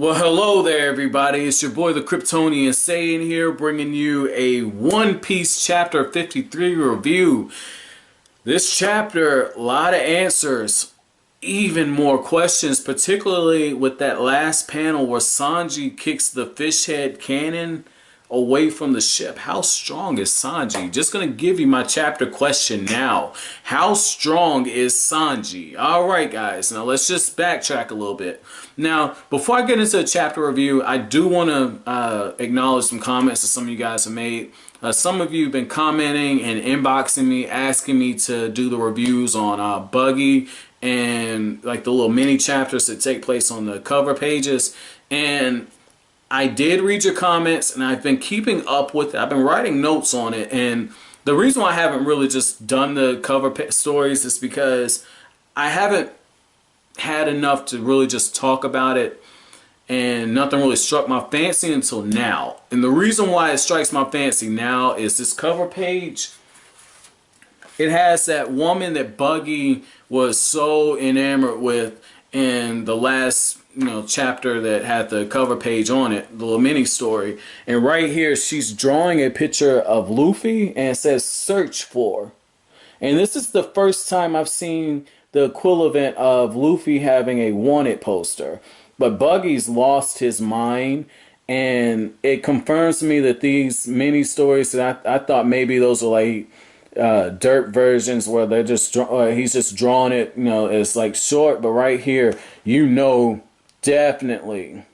Well, hello there, everybody. It's your boy, the Kryptonian, saying here, bringing you a One Piece Chapter 53 review. This chapter, a lot of answers, even more questions, particularly with that last panel where Sanji kicks the fish head cannon away from the ship. How strong is Sanji? Just gonna give you my chapter question now. How strong is Sanji? Alright guys, now let's just backtrack a little bit. Now, before I get into the chapter review, I do want to acknowledge some comments that some of you guys have made. Some of you have been commenting and inboxing me, asking me to do the reviews on Buggy and like the little mini chapters that take place on the cover pages. And I did read your comments, and I've been keeping up with it. I've been writing notes on it, and the reason why I haven't really just done the cover stories is because I haven't had enough to really just talk about it, and nothing really struck my fancy until now. And the reason why it strikes my fancy now is this cover page. It has that woman that Buggy was so enamored with in the last chapter that had the cover page on it, the little mini story. And right here she's drawing a picture of Luffy and it says search for. And this is the first time I've seen the equivalent of Luffy having a wanted poster. But Buggy's lost his mind, and it confirms to me that these mini stories that I thought maybe those are like dirt versions where they're just he's just drawing it, it's like short, but right here definitely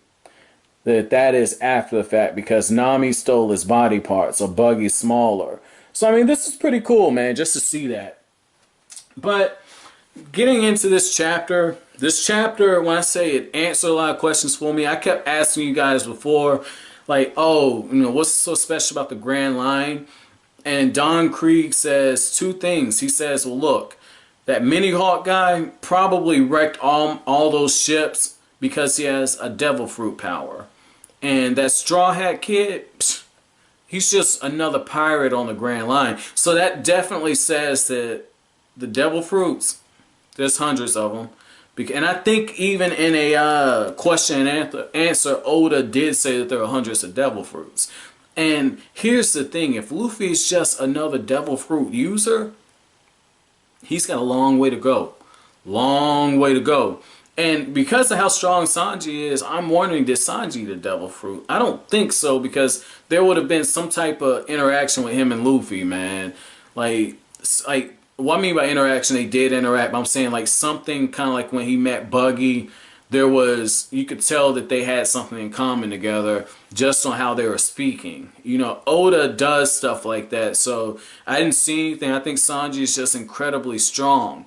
that is after the fact, because Nami stole his body parts, so Buggy's smaller. So I mean, this is pretty cool, man, just to see that. But getting into this chapter, when I say it answered a lot of questions for me, I kept asking you guys before, like, oh, what's so special about the Grand Line? And Don Krieg says two things. He says, well, look, that Mini Hawk guy probably wrecked all those ships because he has a devil fruit power. And that Straw Hat Kid, he's just another pirate on the Grand Line. So that definitely says that the devil fruits, there's hundreds of them. And I think even in a question and answer, Oda did say that there are hundreds of devil fruits. And here's the thing, if Luffy is just another devil fruit user, he's got a long way to go. Long way to go. And because of how strong Sanji is, I'm wondering, did Sanji the devil fruit? I don't think so, because there would have been some type of interaction with him and Luffy, man. Like what I mean by interaction, they did interact, but I'm saying like something kind of like when he met Buggy, you could tell that they had something in common together just on how they were speaking. Oda does stuff like that, so I didn't see anything. I think Sanji is just incredibly strong.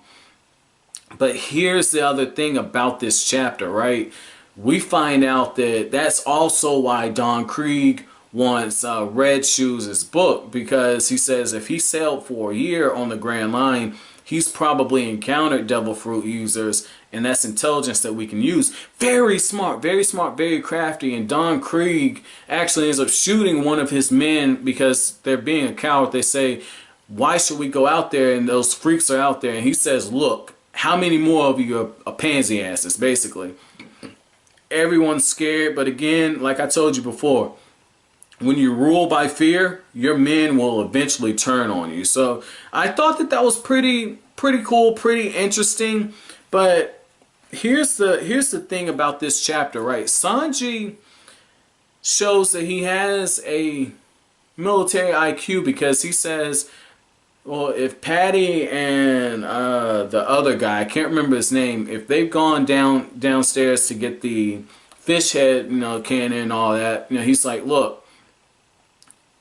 But here's the other thing about this chapter, right? We find out that that's also why Don Krieg wants Red Shoes' book, because he says if he sailed for a year on the Grand Line, he's probably encountered devil fruit users, and that's intelligence that we can use. Very smart, very crafty. And Don Krieg actually ends up shooting one of his men because they're being a coward. They say, why should we go out there and those freaks are out there? And he says, look, how many more of you are pansy asses, basically. Everyone's scared, but again, like I told you before, when you rule by fear, your men will eventually turn on you. So I thought that was pretty cool, pretty interesting. But here's the thing about this chapter, right? Sanji shows that he has a military IQ, because he says, well, if Patty and the other guy, I can't remember his name, if they've gone downstairs to get the fish head, cannon and all that, he's like, look,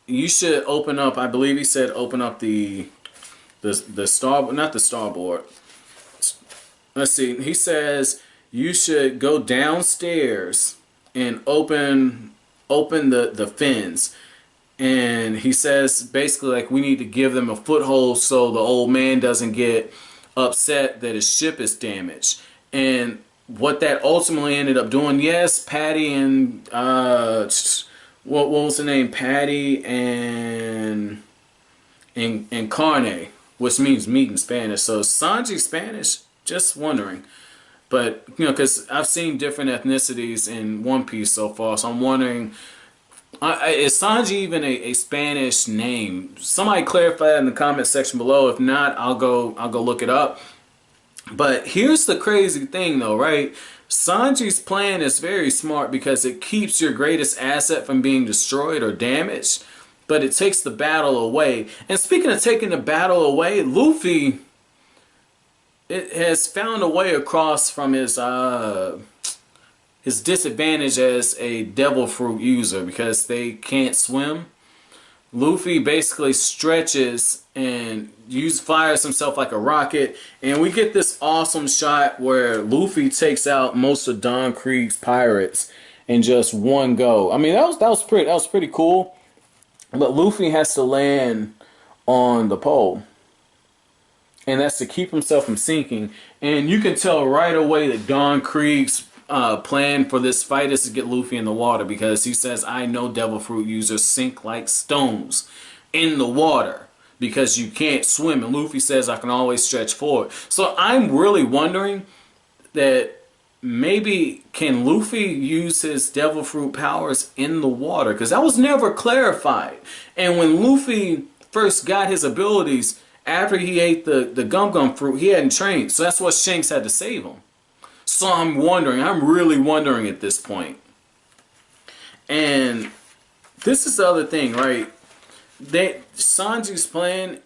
you should open up, I believe he said open up the star, not the starboard. Let's see. He says you should go downstairs and open the fins. And he says basically like we need to give them a foothold so the old man doesn't get upset that his ship is damaged. And what that ultimately ended up doing, yes, Patty and what was the name? Patty and Carne, which means meat in Spanish. So Sanji Spanish, just wondering. But, you know, because I've seen different ethnicities in One Piece so far, so I'm wondering, is Sanji even a Spanish name? Somebody clarify that in the comment section below. If not, I'll go look it up. But here's the crazy thing though, right? Sanji's plan is very smart because it keeps your greatest asset from being destroyed or damaged, but it takes the battle away. And speaking of taking the battle away, Luffy, it has found a way across from his disadvantage as a devil fruit user because they can't swim. Luffy basically stretches and fires himself like a rocket, and we get this awesome shot where Luffy takes out most of Don Krieg's pirates in just one go. I mean, that was pretty cool. But Luffy has to land on the pole, and that's to keep himself from sinking. And you can tell right away that Don Krieg's plan for this fight is to get Luffy in the water, because he says, I know devil fruit users sink like stones in the water because you can't swim, and Luffy says, I can always stretch forward. So I'm really wondering that maybe can Luffy use his devil fruit powers in the water, because that was never clarified. And when Luffy first got his abilities after he ate the gum fruit, he hadn't trained, so that's what Shanks had to save him. So I'm really wondering at this point. And this is the other thing, right? That Sanji's plan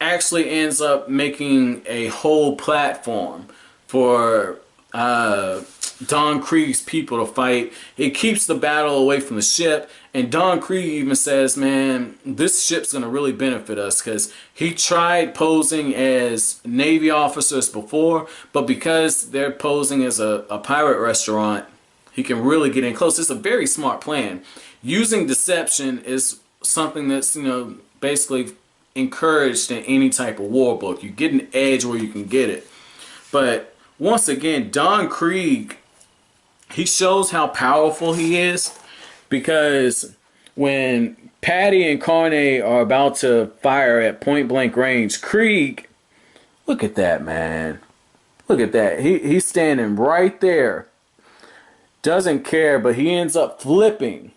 actually ends up making a whole platform for Don Krieg's people to fight. It keeps the battle away from the ship, and Don Krieg even says, man, this ship's gonna really benefit us, because he tried posing as Navy officers before, but because they're posing as a pirate restaurant, he can really get in close. It's a very smart plan. Using deception is something that's, you know, basically encouraged in any type of war book. You get an edge where you can get it. But once again, Don Krieg, he shows how powerful he is, because when Patty and Carne are about to fire at point blank range, Krieg, look at that, man. Look at that. He's standing right there. Doesn't care, but he ends up flipping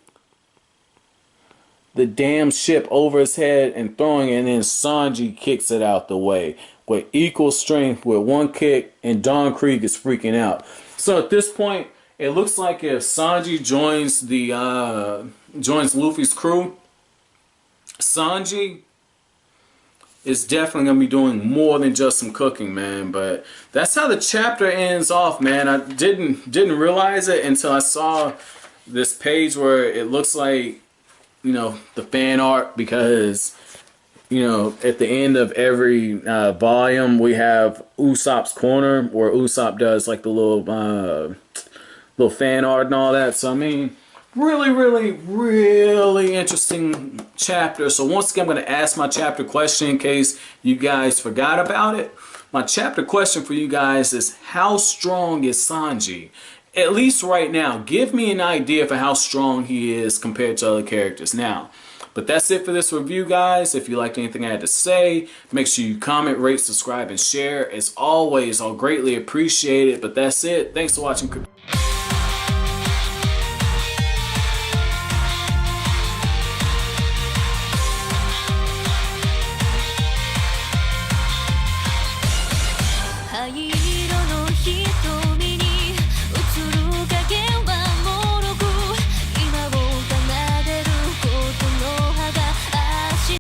the damn ship over his head and throwing it, and then Sanji kicks it out the way with equal strength with one kick, and Don Krieg is freaking out. So at this point, it looks like if Sanji joins Luffy's crew, Sanji is definitely gonna be doing more than just some cooking, man. But that's how the chapter ends off, man. I didn't realize it until I saw this page where it looks like, you know, the fan art, because, you know, at the end of every volume we have Usopp's Corner, where Usopp does like the little fan art and all that. So I mean, really interesting chapter. So once again, I'm going to ask my chapter question in case you guys forgot about it. My chapter question for you guys is, how strong is Sanji? At least right now, give me an idea for how strong he is compared to other characters now. But that's it for this review, guys. If you liked anything I had to say, make sure you comment, rate, subscribe, and share. As always, I'll greatly appreciate it. But that's it. Thanks for watching.灰色の人